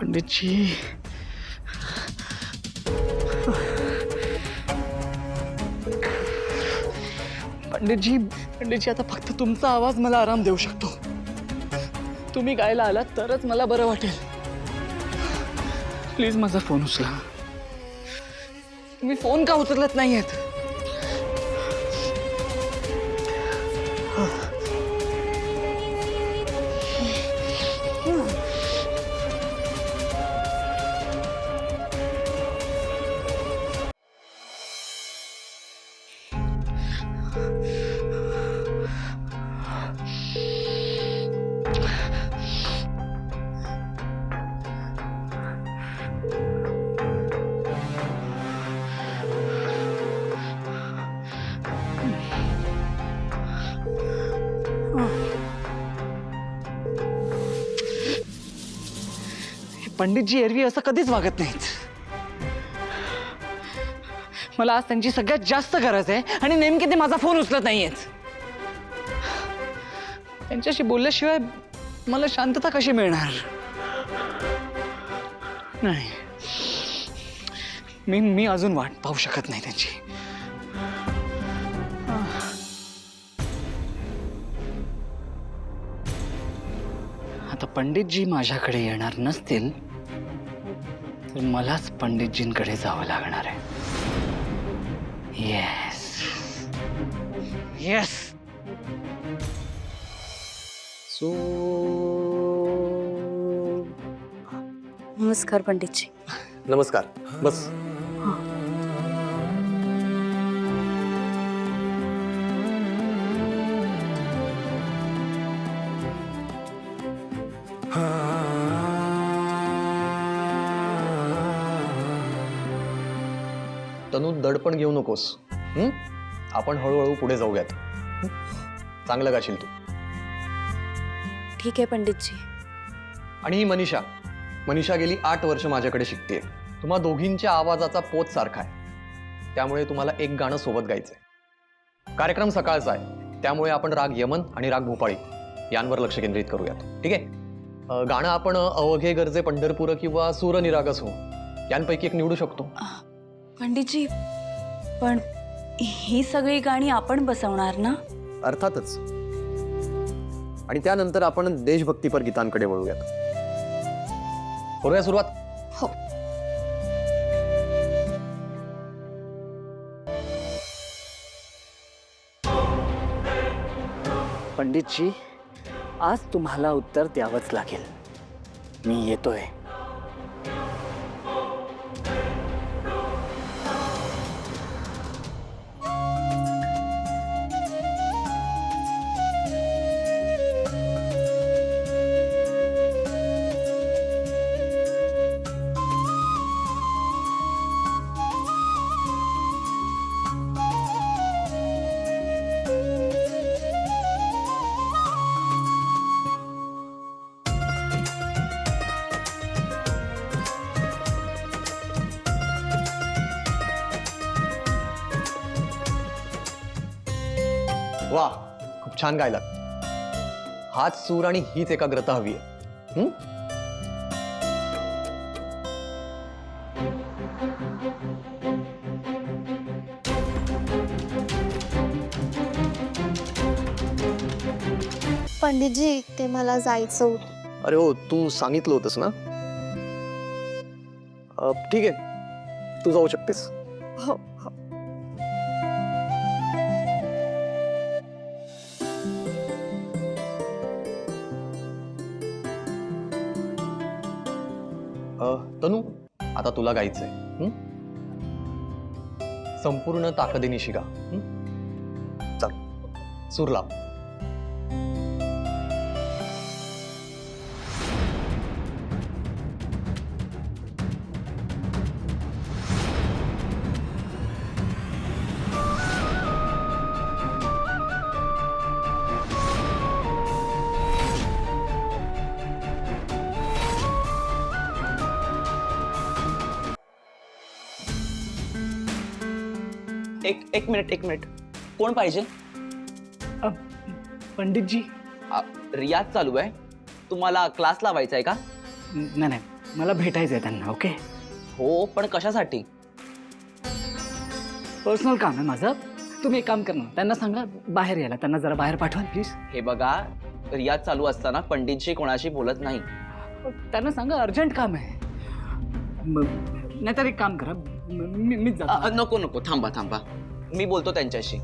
पंडित जी, पंडित जी आता फक्त तुमचा आवाज मला आराम देऊ शकतो. तुम्ही गायला आलात तरच मला बरं वाटेल. प्लीज माझा फोन उचला. तुम्ही फोन का उचलत नाहीयेत? पंडित जी एरवी असं कधीच वागत नाहीत. मला आज त्यांची सगळ्यात जास्त गरज आहे आणि नेमके ते माझा फोन उचलत नाहीयेत. त्यांच्याशी बोलल्याशिवाय मला शांतता कशी मिळणार? नाही, मी अजून वाट पाहू शकत नाही त्यांची. आता पंडितजी माझ्याकडे येणार नसतील तर मलाच पंडितजींकडे जावं लागणार आहे. Yes yes. सो नमस्कार पंडितजी. नमस्कार. बस. तनू, दडपण घेऊ नकोस. आपण हळूहळू पुढे जाऊयात. चांगलं गाशील तू. ठीक आहे पंडितजी. आणि ही मनीषा गेली 8 वर्ष माझ्याकडे शिकतेय. तुम्हा दोघींच्या आवाजाचा पोत सारखा आहे, त्यामुळे तुम्हाला एक गाणं सोबत गायचंय. कार्यक्रम सकाळचा आहे, त्यामुळे आपण राग यमन आणि राग भूपाळी यांवर लक्ष केंद्रित करूयात. ठीक आहे? गाणं आपण अवघे गरजे पंढरपूर किंवा सूर निरागस हो यांपैकी एक निवडू शकतो. पंडितजी, पण ही सगळी गाणी आपण बसवणार ना? अर्थातच. आणि त्यानंतर आपण देशभक्तीपर गीतांकडे वळूयात. करूया सुरुवात. हो. पंडितजी, आज तुम्हाला उत्तर द्यावंच लागेल. मी येतोय. वा, खूप छान गायलात. हाच सूर आणि हीच एकाग्रता हवी आहे. पंडितजी, ते मला जायचं होतं. अरे हो, तू सांगितलं होतंस ना. ठीक आहे, तू जाऊ शकतेस. हो हो. तनू, आता तुला गायचंय. संपूर्ण ताकदीनिशी गा. चल, सूर लाव. एक मिनिट. कोण पाहिजे? पंडितजी रियाज चालू आहे. तुम्हाला क्लास लावायचा आहे का? नाही नाही, मला भेटायचं आहे त्यांना. ओके, हो, पण कशासाठी? पर्सनल काम आहे माझं. तुम्ही एक काम करा, त्यांना सांगा बाहेर यायला. त्यांना जरा बाहेर पाठवा प्लीज. हे बघा, रियाज चालू असताना पंडितजी कोणाशी बोलत नाही. त्यांना सांगा अर्जंट काम आहे. नाहीतर एक काम करा, मीच जातो. नको नको, थांबा थांबा, मी बोलतो त्यांच्याशी.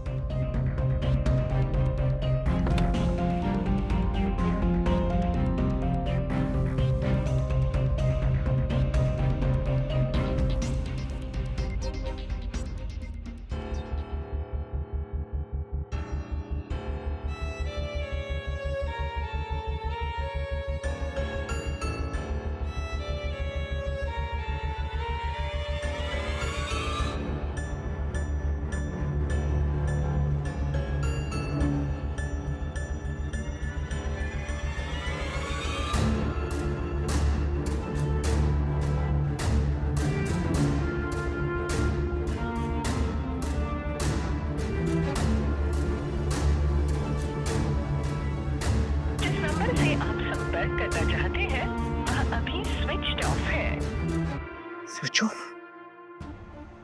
नंबर से आप संपर्क करना चाहते हैं वह अभी स्विच्ड ऑफ है. Switch off?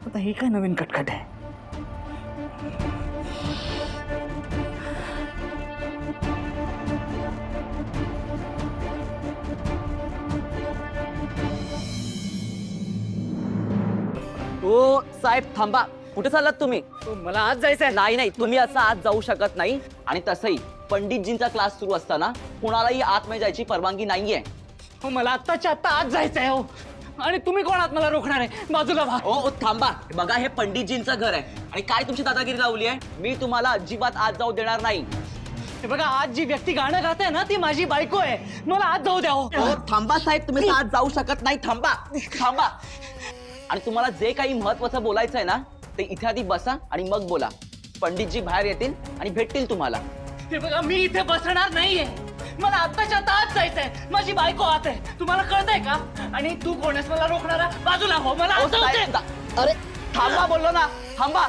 आता हे काय नवीन कटकट आहे? ओ साहेब थांबा, कुठे चाललात तुम्ही? मला आज जायचंय. नाही नाही, तुम्ही असं आत जाऊ शकत नाही. आणि तसंही पंडितजींचा क्लास सुरू असताना कुणालाही आतमध्ये जायची परवानगी नाहीये. हो, मला आत्ताच्या आत्ता आज जायचंय. हो, आणि तुम्ही कोण आहात मला रोखणार आहे? बाजूला व्हा. ओ थांबा, बघा हे पंडितजींचं घर आहे आणि काय तुमची दादागिरी लावली आहे? मी तुम्हाला अजिबात आत जाऊ देणार नाही. हे बघा, आज जी व्यक्ती गाणं गाते ना ती माझी बायको आहे. मला आज जाऊ द्या. हो, ओ थांबा साहेब, तुम्ही आत जाऊ शकत नाही. थांबा थांबा. आणि तुम्हाला जे काही महत्वाचं बोलायचं आहे ना, ते इथे आधी बसा आणि मग बोला. पंडितजी बाहेर येतील आणि भेटतील तुम्हाला. हे बघा, मी इथे बसणार नाहीये. मला आत्ताच्या आता आज जायचंय. माझी बायको आत आहे, तुम्हाला कळतंय का? आणि तू कोण आहेस मला रोखणारा? बाजूला हो, मला ओ आज जाऊ साहेब, दे. अरे थांबा बोललो ना, थांबा.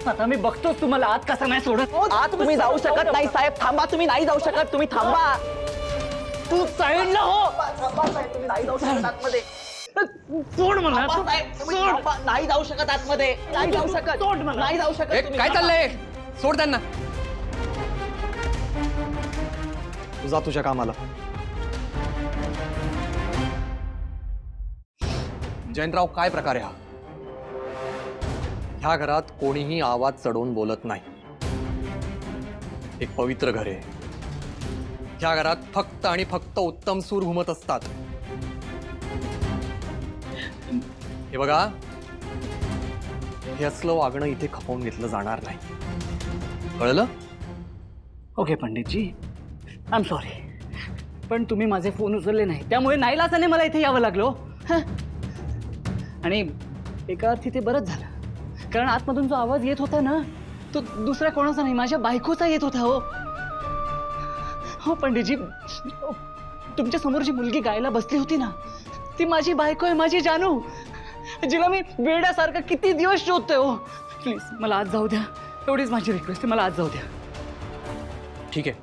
आता मी बघतोच तुम्हाला आत कसा नाही सोडत. आत तुम्ही जाऊ शकत नाही साहेब. थांबा, तुम्ही नाही जाऊ शकत. तुम्ही थांबा. तू साईडला हो. तुम्ही नाही जाऊ शकत आतमध्ये. सोड मला. थांबा, साहेब, तुम्ही थांबा. नाही जाऊ शकत आतमध्ये. नाही जाऊ शकत. सोड मला. नाही जाऊ शकत. तुम्ही. काय चाललंय? सोड त्यांना. तू जा तुझ्या कामाला. जयंतराव, काय प्रकार आहे हा? ह्या घरात कोणीही आवाज चढवून बोलत नाही. एक पवित्र घर आहे. ह्या घरात फक्त आणि फक्त उत्तम सूर घुमत असतात. हे बघा, हे असलं वागणं इथे खपवून घेतलं जाणार नाही. कळलं? ओके पंडितजी, आय एम सॉरी. पण तुम्ही माझे फोन उचलले नाही, त्यामुळे नाईलाजाने मला इथे यावं लागलो. आणि एका अर्थी ते बरंच झालं, कारण आतमधून जो आवाज येत होता ना, तो दुसऱ्या कोणाचा नाही, माझ्या बायकोचा येत होता. हो हो पंडितजी, तुमच्या समोर जी मुलगी गायला बसली होती ना, ती माझी बायको आहे, माझी जानू, जिला मी वेड्यासारखा किती दिवस शोधतोय. हो प्लीज, मला आज जाऊ द्या. एवढीच माझी रिक्वेस्ट आहे, मला आज जाऊ द्या. ठीक आहे,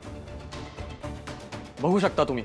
बघू शकता तुम्ही.